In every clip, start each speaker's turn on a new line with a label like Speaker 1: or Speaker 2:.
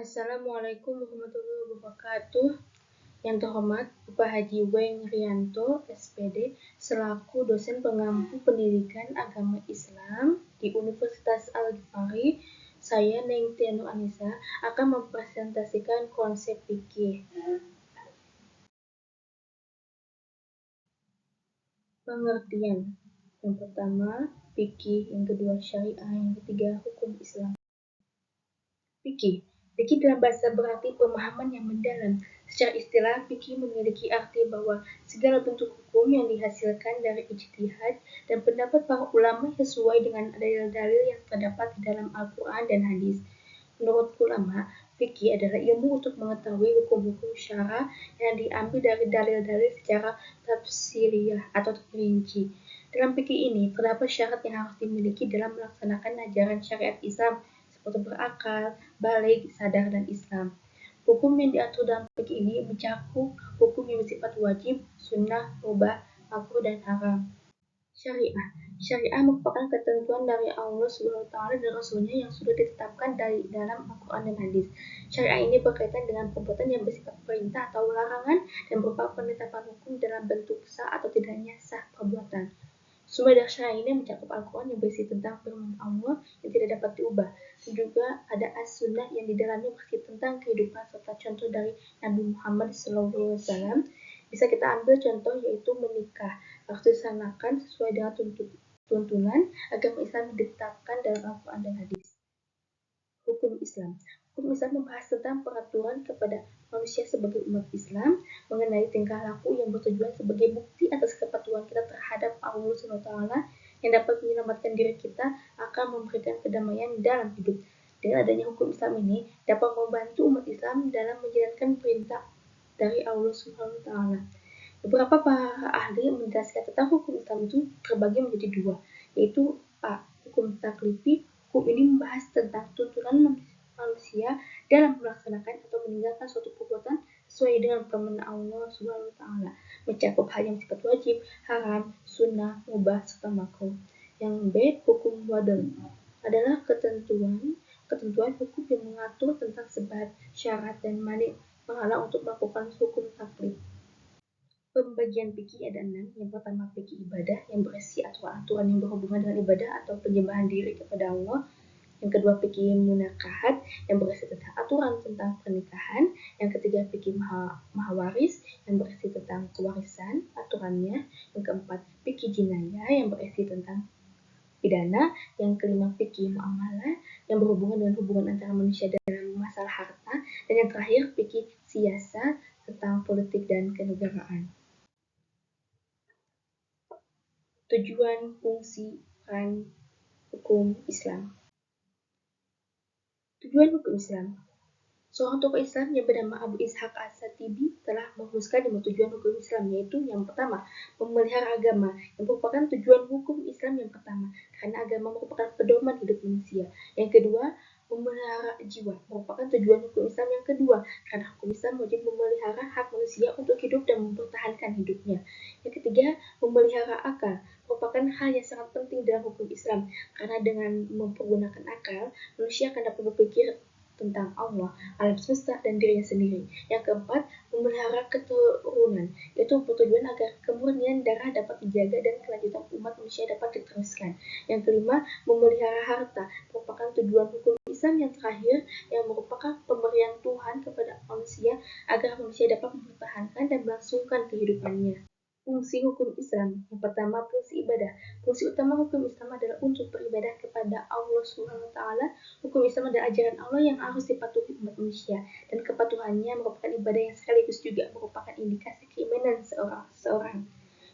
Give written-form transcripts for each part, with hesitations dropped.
Speaker 1: Assalamualaikum warahmatullahi wabarakatuh. Yang terhormat Bapak Haji Weng Rianto, SPD, selaku dosen pengampu pendidikan agama Islam di Universitas Al-Ghifari, saya Nengty Nur Anissa akan mempresentasikan konsep fikih. Pengertian. Yang pertama, fikih, yang kedua syariah, yang ketiga hukum Islam. Fikih. Fikih dalam bahasa berarti pemahaman yang mendalam. Secara istilah, fikih memiliki arti bahwa segala bentuk hukum yang dihasilkan dari ijtihad dan pendapat para ulama sesuai dengan dalil-dalil yang terdapat di dalam Al-Quran dan hadis. Menurut ulama, fikih adalah ilmu untuk mengetahui hukum-hukum syara yang diambil dari dalil-dalil secara tafsiriyah atau terperinci. Dalam fikih ini, terdapat syarat yang harus dimiliki dalam melaksanakan ajaran syariat Islam, seperti berakal, baligh, sadar, dan Islam. Hukum yang diatur dalam fikih ini mencakup hukum yang bersifat wajib, sunnah, mubah, makruh, dan haram. Syariah. Syariah merupakan ketentuan dari Allah SWT dan Rasul-Nya yang sudah ditetapkan dari dalam Al-Quran dan hadis. Syariah ini berkaitan dengan perbuatan yang bersifat perintah atau larangan dan berupa penetapan hukum dalam bentuk sah atau tidaknya sah perbuatan. Sumber dari syariah ini mencakup Al-Quran yang berisi tentang firman Allah yang tidak dapat diubah, dan juga ada As-Sunnah yang di dalamnya berisi tentang kehidupan serta contoh dari Nabi Muhammad SAW. Bisa kita ambil contoh yaitu menikah harus dilaksanakan sesuai dengan tuntunan agama Islam yang ditetapkan dalam Al-Quran dan hadis. Hukum Islam. Hukum Islam membahas tentang peraturan kepada manusia sebagai umat Islam mengenai tingkah laku yang bertujuan sebagai bukti atas kepatuhan kita terhadap Allah SWT yang dapat menyelamatkan diri kita akan memberikan kedamaian dalam hidup. Dengan adanya hukum Islam ini dapat membantu umat Islam dalam menjalankan perintah dari Allah SWT. Beberapa para ahli menjelaskan tentang hukum Islam itu terbagi menjadi dua, yaitu A. Hukum taklifi. Hukum ini membahas tentang tuntunan manusia dalam melaksanakan atau meninggalkan suatu perbuatan sesuai dengan firman Allah SWT, mencakup hal yang bersifat wajib, haram, sunnah, mubah, serta makruh. Yang B. Hukum wadon adalah ketentuan hukum yang mengatur tentang sebab, syarat, dan mani menghalang untuk melakukan hukum taklif. Pembagian fikih ada 6. Yang pertama, fikih ibadah yang berisi aturan-aturan yang berhubungan dengan ibadah atau penyembahan diri kepada Allah. Yang kedua, fikih munakahat yang berisi tentang aturan tentang pernikahan. Yang ketiga, fikih mahawaris yang berisi tentang kewarisan, aturannya. Yang keempat, fikih jinayah yang berisi tentang pidana. Yang kelima, fikih muamalah yang berhubungan dengan hubungan antara manusia dalam masalah harta. Dan yang terakhir, fikih siasat tentang politik dan kenegaraan. Tujuan, fungsi, peran hukum Islam. Tujuan hukum Islam. Seorang tokoh Islam yang bernama Abu Ishaq As-Satibi telah merumuskan 5 tujuan hukum Islam, yaitu yang pertama, memelihara agama, yang merupakan tujuan hukum Islam yang pertama, karena agama merupakan pedoman hidup manusia. Yang kedua, memelihara jiwa, merupakan tujuan hukum Islam yang kedua, karena hukum Islam wajib memelihara hak manusia untuk hidup dan mempertahankan hidupnya. Yang ketiga, memelihara akal, merupakan hal yang sangat penting dalam hukum Islam, karena dengan mempergunakan akal, manusia akan dapat berpikir tentang Allah, alam semesta, dan dirinya sendiri. Yang keempat, memelihara keturunan, yaitu bertujuan agar kemurnian darah dapat dijaga dan kelanjutan umat manusia dapat diteruskan. Yang kelima, memelihara harta, merupakan tujuan hukum Islam yang terakhir, yang merupakan pemberian Tuhan kepada manusia agar manusia dapat mempertahankan dan melangsungkan kehidupannya. Fungsi hukum Islam. Yang pertama, fungsi ibadah. Fungsi utama hukum Islam adalah untuk beribadah kepada Allah SWT. Hukum Islam adalah ajaran Allah yang harus dipatuhi umat manusia, dan kepatuhannya merupakan ibadah yang sekaligus juga merupakan indikasi keimanan seorang.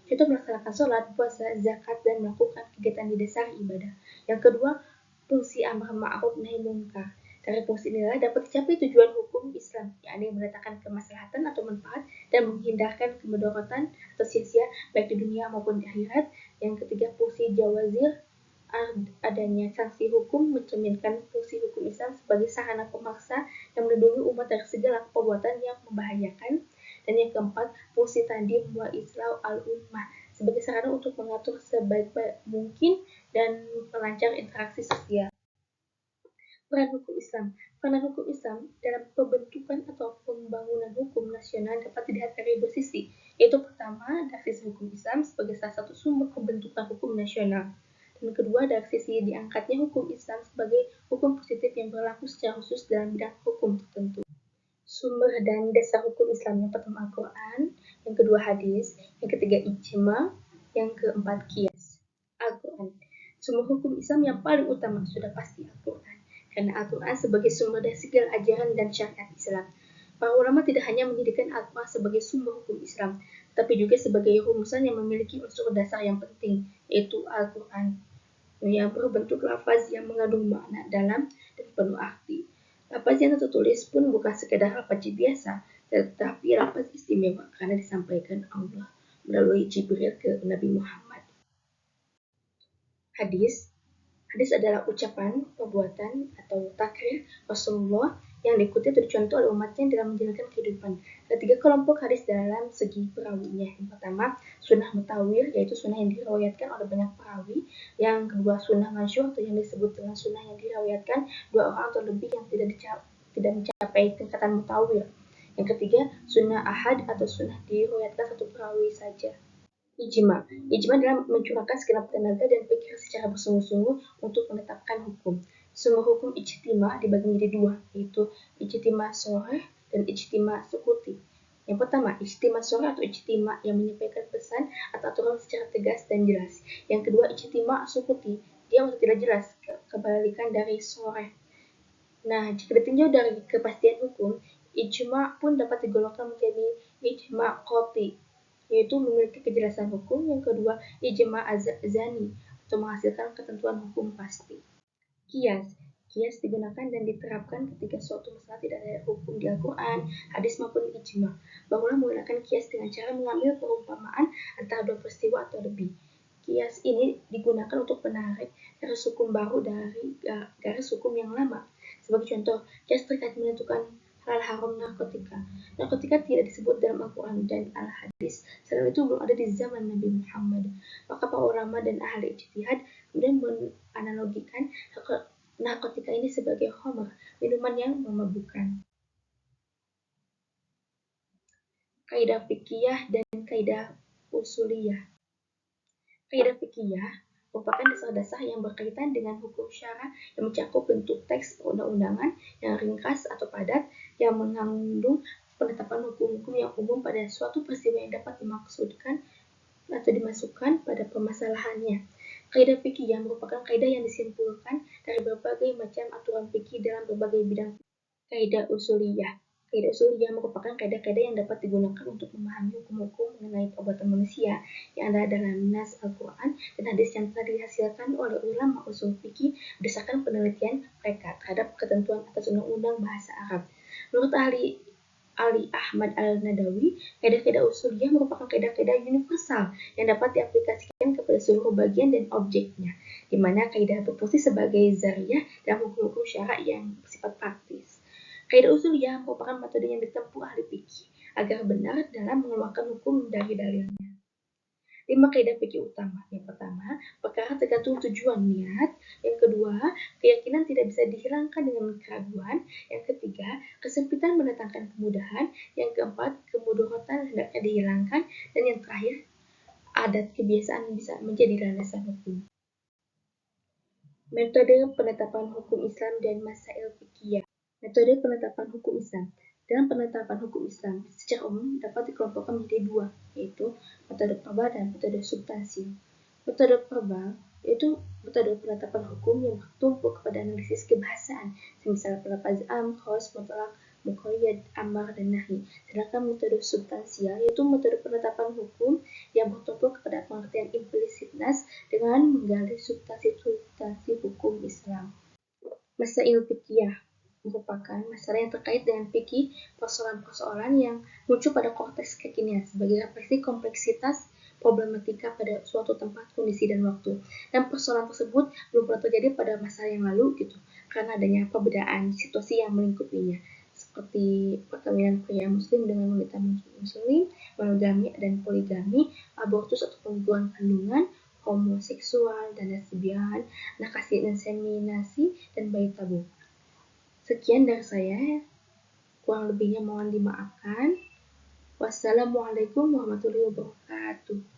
Speaker 1: Contoh melaksanakan sholat, puasa, zakat, dan melakukan kegiatan di dasar ibadah. Yang kedua, fungsi amar ma'ruf nahi munkar. Dari fungsi inilah dapat dicapai tujuan hukum Islam, yakni mendatangkan kemaslahatan atau manfaat dan menghindarkan kemudaratan atau sia-sia baik di dunia maupun di akhirat. Yang ketiga, fungsi jawazir, adanya sanksi hukum mencerminkan fungsi hukum Islam sebagai sarana pemaksa yang melindungi umat dari segala perbuatan yang membahayakan. Dan yang keempat, fungsi tandim wa islah al-ummah sebagai sarana untuk mengatur sebaik mungkin dan melancar interaksi sosial. Peran hukum Islam. Peranan hukum Islam dalam pembentukan atau pembangunan hukum nasional dapat dilihat dari dua sisi, yaitu pertama dari sisi hukum Islam sebagai salah satu sumber pembentukan hukum nasional, dan kedua dari sisi diangkatnya hukum Islam sebagai hukum positif yang berlaku secara khusus dalam bidang hukum tertentu. Sumber dan dasar hukum Islam yang pertama Al-Quran, yang kedua hadis, yang ketiga ijma, yang keempat qiyas. Al-Quran. Sumber hukum Islam yang paling utama sudah pasti Al-Quran, karena Al-Quran sebagai sumber dari segala ajaran dan syariat Islam. Para ulama tidak hanya menjadikan Al-Quran sebagai sumber hukum Islam, tapi juga sebagai rumusan yang memiliki unsur dasar yang penting, yaitu Al-Quran, yang berbentuk lafaz yang mengandung makna dalam dan penuh arti. Lafaz yang tertulis pun bukan sekedar lafaz biasa, tetapi lafaz istimewa karena disampaikan Allah melalui Jibril ke Nabi Muhammad. Hadis adalah ucapan, perbuatan, atau takrir Rasulullah yang diikuti atau dicontoh oleh umatnya dalam menjalankan kehidupan. Ada tiga kelompok hadis dalam segi perawinya. Yang pertama, sunnah mutawir, yaitu sunnah yang diriwayatkan oleh banyak perawi. Yang kedua, sunnah masyhur, atau yang disebut dengan sunnah yang diriwayatkan dua orang atau lebih yang tidak mencapai tingkatan mutawir. Yang ketiga, sunnah ahad atau sunnah diriwayatkan satu perawi saja. Ijma adalah mencurahkan segenap tenaga dan pikiran secara bersungguh-sungguh untuk menetapkan hukum. Semua hukum ijtima dibagi menjadi dua, yaitu ijtima sharih dan ijtima sukuti. Yang pertama, ijtima sharih atau ijtima yang menyampaikan pesan atau aturan secara tegas dan jelas. Yang kedua, ijtima sukuti, dia masih tidak jelas, kebalikan dari sharih. Nah, jika ditinjau dari kepastian hukum, ijma pun dapat digolongkan menjadi ijma qati, yaitu memiliki kejelasan hukum. Yang kedua, ijma zani atau menghasilkan ketentuan hukum pasti. Qiyas digunakan dan diterapkan ketika suatu masalah tidak ada hukum di Al-Quran, hadis maupun ijma. Barulah menggunakan qiyas dengan cara mengambil perumpamaan antara dua peristiwa atau lebih. Qiyas ini digunakan untuk menarik garis hukum baru dari garis hukum yang lama. Sebagai contoh, qiyas terkait menentukan halal haram narkotika. Narkotika tidak disebut dalam Al-Quran dan Al-Hadis, selain itu belum ada di zaman Nabi Muhammad. Maka para ulama dan ahli ijtihad kemudian menganalogikan narkotika ini sebagai khamr, minuman yang memabukkan. Kaidah fikih dan kaidah usuliyah. Kaidah fikih merupakan dasar-dasar yang berkaitan dengan hukum syara yang mencakup bentuk teks perundang-undangan yang ringkas atau padat, yang mengandung penetapan hukum-hukum yang umum pada suatu peristiwa yang dapat dimaksudkan atau dimasukkan pada permasalahannya. Kaidah fikih merupakan kaidah yang disimpulkan dari berbagai macam aturan fikih dalam berbagai bidang. Kaidah usuliyah merupakan kaidah-kaidah yang dapat digunakan untuk memahami hukum-hukum mengenai perbuatan manusia yang ada dalam nas Al-Quran dan hadis yang telah dihasilkan oleh ulama usul fikih berdasarkan penelitian mereka terhadap ketentuan atas undang-undang bahasa Arab. Menurut Ali Ahmad Al-Nadawi, kaidah-kaidah usuliyah merupakan kaidah-kaidah universal yang dapat diaplikasikan kepada seluruh bagian dan objeknya, di mana kaidah berfungsi sebagai zariyah dalam hukum-hukum syara yang bersifat praktis. Kaidah usuliyah merupakan metode yang ditempuh ahli fikih agar benar dalam mengeluarkan hukum dari dalilnya. 5 kaidah fikih utama. Yang pertama, perkara tergantung tujuan niat. Yang kedua, keyakinan tidak bisa dihilangkan dengan keraguan. Yang ketiga, kesempitan mendatangkan kemudahan. Yang keempat, kemudaratan hendaknya dihilangkan. Dan yang terakhir, adat kebiasaan bisa menjadi landasan hukum. Metode penetapan hukum Islam dan masail fikih. Metode penetapan hukum Islam. Dalam penetapan hukum Islam, secara umum dapat dikelompokkan menjadi dua, yaitu metode verbal dan metode substansi. Metode verbal yaitu metode penetapan hukum yang bertumpu kepada analisis kebahasaan, semisal pelafaz am, khos, mutlak, muqayyad, amar, dan nahi. Sedangkan metode substansial yaitu metode penetapan hukum yang bertumpu kepada pengertian implisit nas dengan menggali substansi hukum Islam. Masail fikih merupakan masalah yang terkait dengan fikih, persoalan-persoalan yang muncul pada konteks kekinian sebagai refleksi kompleksitas problematika pada suatu tempat, kondisi, dan waktu. Dan persoalan tersebut belum pernah terjadi pada masa yang lalu karena adanya perbedaan situasi yang melingkupinya, seperti perkawinan pria muslim dengan wanita muslim, monogami dan poligami, abortus atau pengguguran kandungan, homoseksual dan lesbian, nakasi inseminasi, dan bayi tabung. Sekian dari saya, kurang lebihnya mohon dimaafkan. Wassalamualaikum warahmatullahi wabarakatuh.